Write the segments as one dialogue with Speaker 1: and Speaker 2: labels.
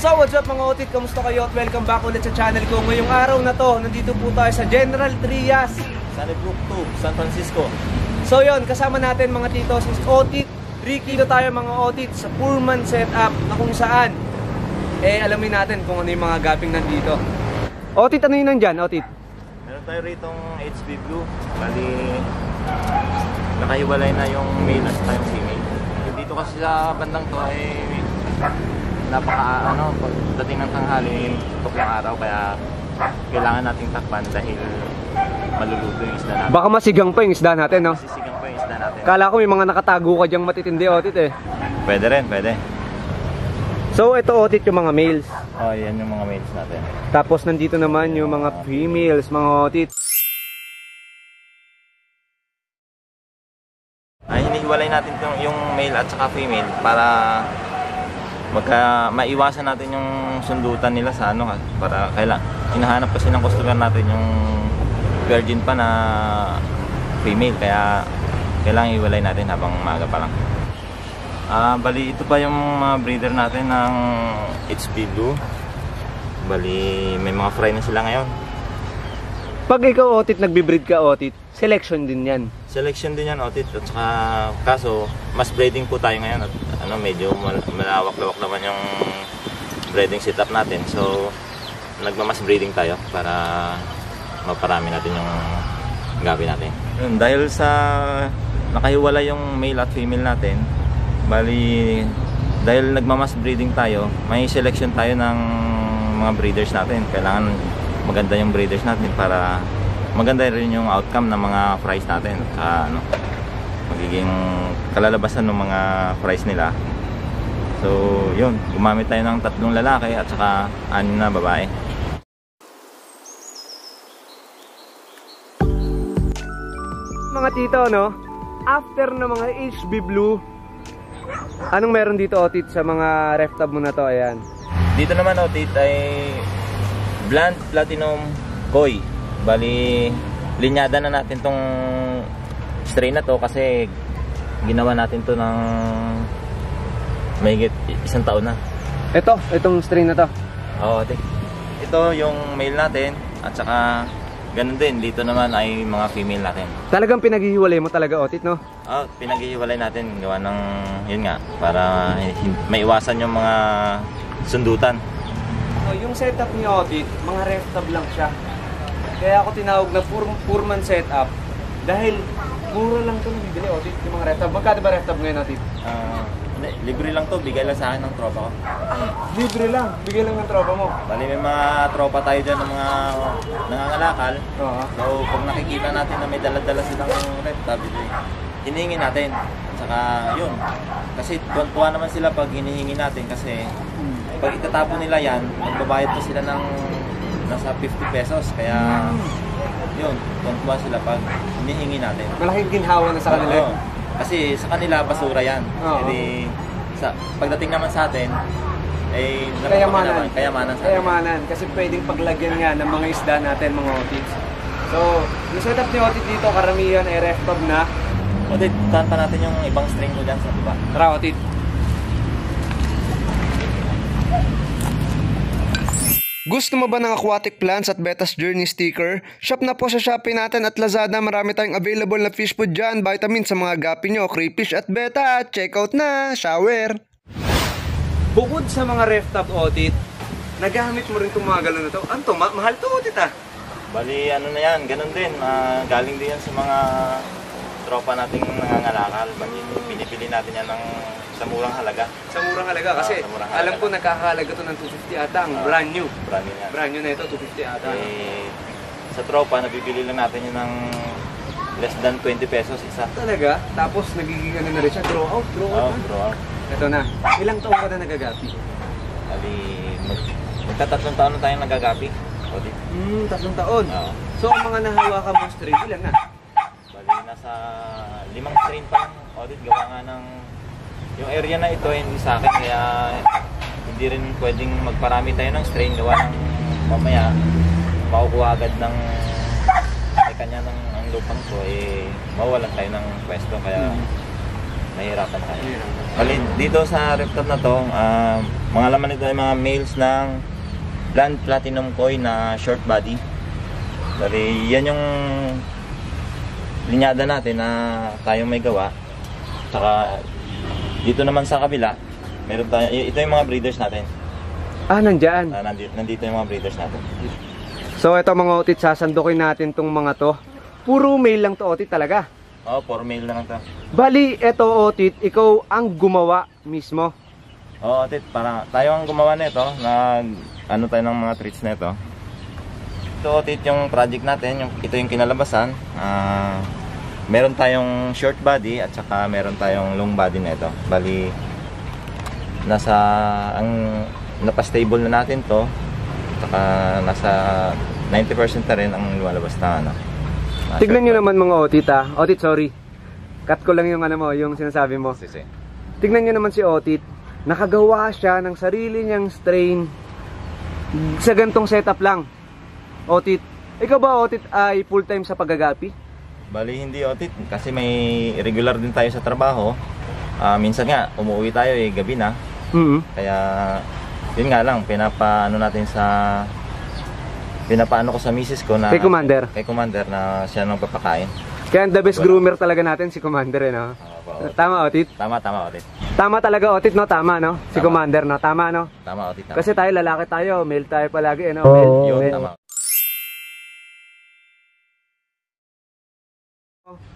Speaker 1: So what's up mga otit, kamusta kayo at welcome back ulit sa channel ko. Ngayong araw na to, nandito po tayo sa General Trias,
Speaker 2: Sunnybrook 2, San Francisco.
Speaker 1: So yon, kasama natin mga tito, si Otit, Ricky na tayo mga otit sa Pullman setup na kung saan alamin natin kung ano yung mga gaping nandito. Otit, ano yun nandyan, Otit?
Speaker 2: Meron tayo ritong HB Blue. Bali, nakahiwalay na yung male at yung female. Dito kasi sa bandang to ay pagdating ng tanghali, tutok ng araw, kaya kailangan nating takpan dahil maluluto yung isda natin.
Speaker 1: Baka masigang pa yung isda natin, no?
Speaker 2: Masisigang pa yung isda natin.
Speaker 1: Kala ko may mga nakatago ka dyang matitindi, Otit eh.
Speaker 2: Pwede rin, pwede.
Speaker 1: So ito Otit yung mga males.
Speaker 2: Oh, yan yung mga males natin.
Speaker 1: Tapos nandito naman yung mga females, mga Otit.
Speaker 2: Ay, hinihiwalay natin yung male at saka female para maiwasan natin yung sundutan nila sa ano, para hinahanap kasi ng customer natin yung virgin pa na female, kaya kailangan iwalay natin habang maaga pa lang. Bali ito pa yung mga breeder natin ng HB Blue. Bali may mga fry na sila ngayon.
Speaker 1: Pag ikaw Otit nagbi-breed ka Otit, selection din yan.
Speaker 2: Selection din yan Otit, at saka kaso mas breeding po tayo ngayon at medyo malawak-lawak naman yung breeding setup natin, so nagmamas breeding tayo para maparami natin yung gabi natin. Dahil sa nakahiwalay yung male at female natin, bali dahil nagmamas breeding tayo, may selection tayo ng mga breeders natin. Kailangan maganda yung breeders natin para maganda rin yung outcome ng mga fries natin. Magiging kalalabasan ng mga fries nila. So yun, gumamit tayo ng 3 lalaki at saka 6 na babae.
Speaker 1: Mga tito, no? After na mga HB Blue, anong meron dito Otit sa mga ref tab mo na to? Ayan.
Speaker 2: Dito naman Otit ay Blunt Platinum Koi. Bali, linyada na natin tong strain na to kasi ginawa natin to ng mahigit 1 taon na.
Speaker 1: Itong strain na to?
Speaker 2: Oo, Otit. Ito yung male natin at saka ganun din, dito naman ay mga female natin.
Speaker 1: Talagang pinaghihiwalay mo talaga Otit, no?
Speaker 2: Oo, pinaghihiwalay natin gawa ng, yun nga, para maiwasan yung mga sundutan.
Speaker 1: Yung setup ni Otit, mga ref tab lang siya. Kaya ako tinawag na Pullman setup dahil mura lang ito nabibili Otit, yung mga ref tab. Magkano ba ref tab ngayon Otit?
Speaker 2: Libre lang to, bigay lang sa akin ng tropa ko.
Speaker 1: Libre lang, bigay lang ng tropa mo.
Speaker 2: Bali may mga tropa tayo dyan ng mga nangangalakal. So pag nakikita natin na may dala-dala silang ref tab, hinihingi natin. At saka yun, kasi tuwan-tuwa naman sila pag hinihingi natin kasi pag itatapon nila yan, magbabayad pa sila ng nasa 50 pesos. Kaya yun, tuwan-tuwa sila pag hinihingi natin.
Speaker 1: Malaking ginhawa na sa kanila.
Speaker 2: Kasi sa kanila basura yan. Jadi pagdating naman sa atin ay kayamanan
Speaker 1: kasi pwedeng paglagyan nga ng mga isda natin mga Otits. So yung setup ni Otit dito karamihan ay ref tab na.
Speaker 2: Otit, tahan pa natin yung ibang string mo dyan sa baba.
Speaker 1: Tara Otit. Gusto mo ba ng aquatic plants at Betas Journey sticker? Shop na po sa Shopee natin at Lazada. Marami tayong available na fish food dyan, vitamins sa mga gapi nyo, crayfish at beta. Check out na! Shower! Bukod sa mga ref tab Otit, nagamit mo rin itong mga galon na to. Ano to? Mahal to Otit ah?
Speaker 2: Bali ano na yan, ganun din. Galing din yan sa mga tropa nating nangangalakal. Pinipili natin yan sa murang halaga. Sa murang halaga
Speaker 1: kasi
Speaker 2: murang halaga.
Speaker 1: Alam ko nagkakahalaga to ng 250 ata ang brand new.
Speaker 2: Brand new yan.
Speaker 1: Brand new na ito, 250 ata.
Speaker 2: Sa tropa, nabibili lang natin yun ng less than 20 pesos isa.
Speaker 1: Talaga? Tapos nagiging ano na rin siya, draw out.
Speaker 2: Draw out.
Speaker 1: Ito na. Ilang taon ka na nagagapi?
Speaker 2: Bali, magta-3 taon na tayong nagagapi.
Speaker 1: 3 taon. So ang mga nahawakan mo strain, ilan na?
Speaker 2: Bali, nasa 5 strain pa lang. Audit, gawa nga ng yung area na ito hindi sa akin, kaya hindi rin pwedeng magparami tayo ng strain. Gawa ng mamaya makukuha agad ng kanya ng lupang ko, mawalan tayo ng pwesto. Kaya Mahirapan tayo. Bali, dito sa rooftop na to, mga laman nito ay mga males ng Land Platinum Koi na short body. Bali, yan yung linyada natin na tayong may gawa. Saka dito naman sa kabila, meron tayo, ito yung mga breeders natin.
Speaker 1: Nandyan.
Speaker 2: Nandito yung mga breeders natin.
Speaker 1: So ito mga otit, sasandukin natin tong mga to. Puro male lang to otit talaga.
Speaker 2: Oo, 4 male na lang to.
Speaker 1: Bali, eto otit, ikaw ang gumawa mismo.
Speaker 2: Oo, Otit, para tayo ang gumawa nito. Ano tayo ng mga treats nito. Ito Otit yung project natin, ito yung kinalabasan. Meron tayong short body at saka meron tayong long body nito. Bali, napastable na natin to. Saka nasa 90% na rin ang lumalabas na ano.
Speaker 1: Tignan nyo naman mga otit Otit, sorry. Cut ko lang yung yung sinasabi mo.
Speaker 2: Sisi.
Speaker 1: Tignan nyo naman si Otit. Nakagawa siya ng sarili niyang strain sa gantong setup lang. Otit, ikaw ba Otit ay full time sa paggagapi?
Speaker 2: Bali hindi Otit, kasi may regular din tayo sa trabaho. Minsan nga, umuwi tayo gabi na. Kaya, yun nga lang, pinapaano ko sa misis ko na...
Speaker 1: Kay Commander
Speaker 2: na siya nang papakain.
Speaker 1: Kaya the best groomer talaga natin si Commander no? Tama Otit?
Speaker 2: Tama Otit.
Speaker 1: Tama talaga Otit no? Tama no? Si Commander no? Tama no?
Speaker 2: Tama Otit.
Speaker 1: Kasi tayo lalaki tayo, male tayo palagi no?
Speaker 2: Yun, tama.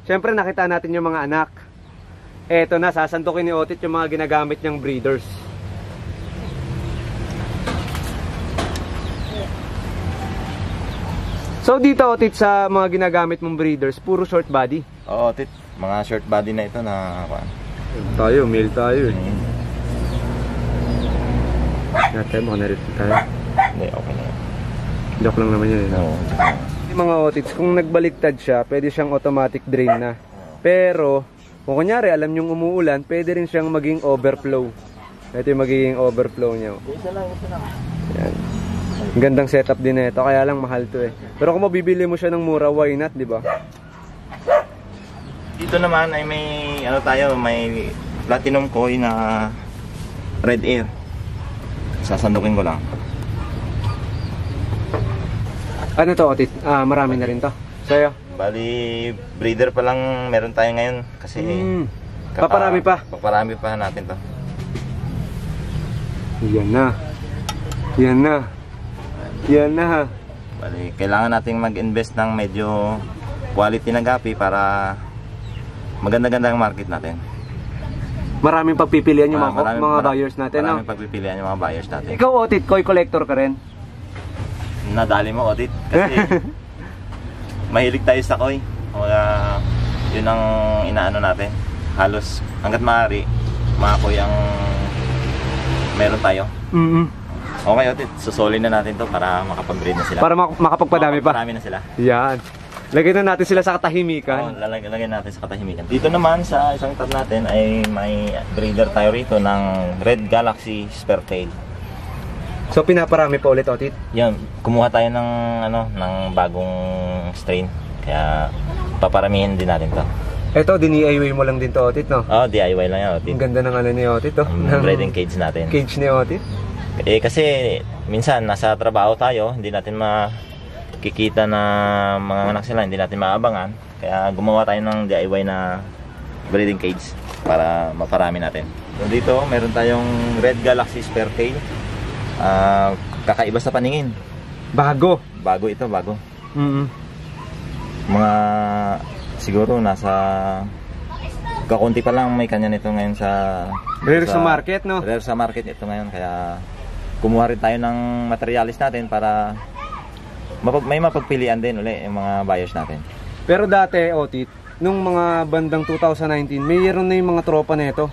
Speaker 1: Siyempre nakita natin yung mga anak. Eto na, sasantukin ni Otit yung mga ginagamit niyang breeders. So dito Otit sa mga ginagamit mong breeders, puro short body?
Speaker 2: Oo Otit, mga short body na ito na...
Speaker 1: Tayo, male tayo eh. Natin, mga narito tayo.
Speaker 2: Hindi, okay na yun.
Speaker 1: Joke lang naman yun eh.
Speaker 2: No.
Speaker 1: Yung mga Otits, kung nagbaliktad siya, pwede siyang automatic drain na. Pero, kung kunyari alam nyong umuulan, pwede rin siyang maging overflow. Ito yung magiging overflow niya.
Speaker 2: Isa lang.
Speaker 1: Yan. Gandang setup din ito, kaya lang mahal to eh. Pero kung mabibili mo siya ng mura, why not, di ba?
Speaker 2: Dito naman ay may Platinum Koi na Red Air. Sasandukin ko lang.
Speaker 1: Ano to Otit? Marami na rin to. Sa'yo?
Speaker 2: Bali, breeder pa lang meron tayo ngayon kasi
Speaker 1: paparami pa.
Speaker 2: Paparami pa natin to.
Speaker 1: Yan na. Yan na. Yan na.
Speaker 2: Bali, kailangan nating mag-invest ng medyo quality na gapi para maganda-ganda ang market natin.
Speaker 1: Maraming pagpipilian yung mga buyers natin, no?
Speaker 2: Maraming pagpipilian yung mga buyers natin.
Speaker 1: Ikaw Otit, koi collector ka rin?
Speaker 2: Nadali mo Otit kasi mahilig tayo sa koi. Yun ang inaano natin. Halos hanggat maaari, mga koi ang meron tayo. Okay Otit, susolin na natin to para makapag-breed na sila.
Speaker 1: Para makapagpadami pa.
Speaker 2: Marami na sila.
Speaker 1: Yan. Lagyan na natin sila sa katahimikan.
Speaker 2: Lalagyan natin sa katahimikan. Dito naman sa isang tab natin ay may breeder tayo rito ng Red Galaxy Spertail.
Speaker 1: So pinaparami pa ulit Otit?
Speaker 2: Yan, kumuha tayo ng ng bagong strain. Kaya paparamihin din natin to.
Speaker 1: Ito, DIY mo lang din to Otit, no?
Speaker 2: Oh, DIY lang yan Otit.
Speaker 1: Ang ganda ng ni Otit, oh.
Speaker 2: Breeding cage natin.
Speaker 1: Cage ni Otit.
Speaker 2: Kasi minsan nasa trabaho tayo, hindi natin makikita na mga anak sila, hindi natin maabangan. Kaya gumawa tayo ng DIY na breeding cage para maparami natin. So dito, meron tayong Red Galaxy Spertail. Kakaiba sa paningin.
Speaker 1: Bago.
Speaker 2: Bago ito, bago. Mga siguro nasa kakunti pa lang may kanya nito ngayon sa
Speaker 1: rare sa market, no?
Speaker 2: Rare sa market ito ngayon, kaya kumuha rin tayo ng materialis natin para may mapagpilian din ulit yung mga buyers natin.
Speaker 1: Pero dati Otit, nung mga bandang 2019, mayroon na yung mga tropa nito.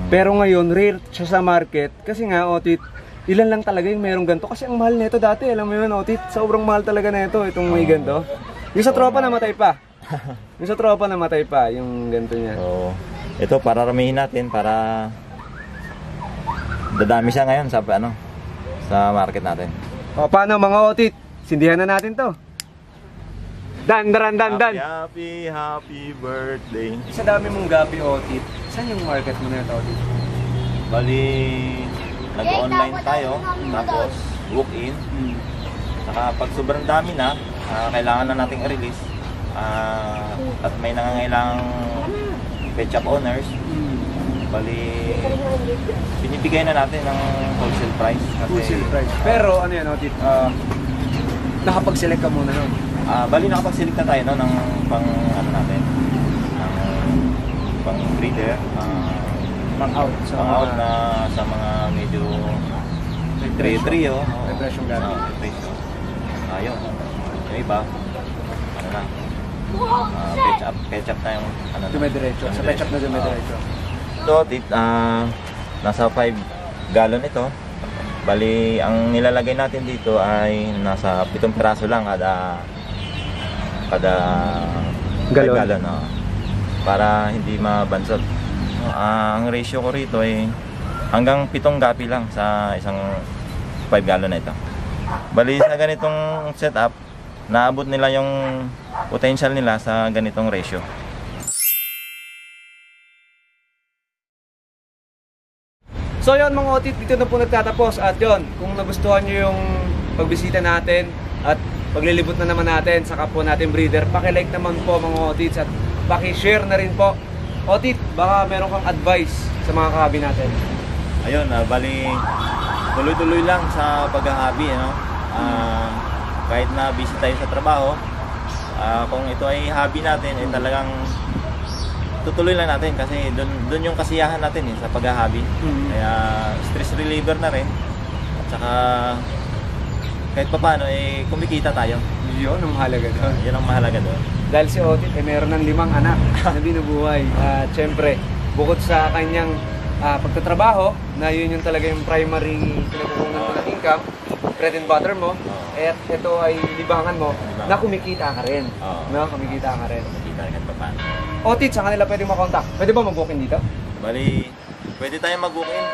Speaker 1: Pero ngayon rare siya sa market kasi nga Otit, ilan lang talaga yung mayroong ganito kasi ang mahal nito dati, alam mo yun Otit, sobrang mahal talaga nito itong may ganito. Yung sa tropa namatay pa. Yung sa tropa namatay pa yung ganito niya.
Speaker 2: So, ito pararamihin natin para dadami siya ngayon sa sa market natin.
Speaker 1: O paano mga Otit? Sindihan na natin to. Dan.
Speaker 2: Happy birthday.
Speaker 1: Sa dami mong gapi Otit, Saan yung market mo na ito, Otit?
Speaker 2: Bali, nag-online tayo, tapos walk-in. Saka pag sobrang dami na, kailangan na nating i-release. At may nangangailangang pet shop owners. Bali, binibigay na natin ng wholesale price.
Speaker 1: Wholesale price. Pero ano yan, Otit? Nakapag-select ka muna nun?
Speaker 2: Bali, nakapag-select na tayo no, ng pang ano natin, ng pang breeder,
Speaker 1: Pang-out sa
Speaker 2: pang-out na sa mga medyo trio.
Speaker 1: May presyong gano'n.
Speaker 2: May presyo. Ayun. Yung iba, ano na, ketchup na yung ano na.
Speaker 1: Dumidiretso. Sa pet shop na dumidiretso.
Speaker 2: Ito, nasa 5 gallon ito. Bali, ang nilalagay natin dito ay nasa 7 piraso lang kada
Speaker 1: Galon.
Speaker 2: galon para hindi mabansot. Ang ratio ko rito ay hanggang 7 gapi lang sa isang 5 gallon na ito. Bali, sa ganitong setup, naabot nila yung potential nila sa ganitong ratio.
Speaker 1: So yun mga Otit, dito na po nagtatapos. At yun, kung nagustuhan nyo yung pagbisita natin at paglilibot na naman natin sa kapwa natin breeder, paki-like naman po mga Otits at paki-share na rin po. Otit, baka meron kang advice sa mga kahabi natin.
Speaker 2: Ayun, bali tuloy-tuloy lang sa paghahabi, ano? Kahit na busy tayo sa trabaho, kung ito ay hobby natin, ay talagang tutuloy lang natin kasi doon yung kasiyahan natin sa paghahabi. Kaya stress reliever na rin. At saka kahit papaano kumikita tayo.
Speaker 1: Yun ang mahalaga doon.
Speaker 2: Yun ang mahalaga doon.
Speaker 1: Dahil si Otit ay meron ng 5 anak na binubuhay. At syempre, bukod sa kanyang pagtatrabaho, na yun yung talaga yung primary pinagkukunan mo ng income, bread and butter mo, at ito ay libangan mo, na kumikita ka rin. No? Kumikita ka rin.
Speaker 2: Kumikita kahit papaano.
Speaker 1: Otit, sa kanila pwede makontak. Pwede ba mag-booking dito?
Speaker 2: Bali, pwede tayong mag-book-in.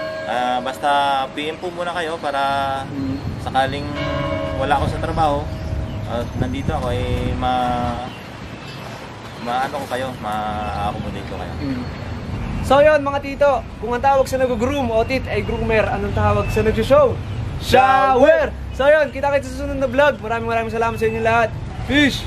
Speaker 2: Basta PM po muna kayo para sakaling wala ako sa trabaho at nandito ako maano ko kayo, ma-accommodate ko kayo.
Speaker 1: So yun mga tito, kung ang tawag sa nag-groom, Otit ay groomer, anong tawag sa nag-show? Shower! So yun, kita-kits sa susunod na vlog. Maraming salamat sa inyo lahat. Peace!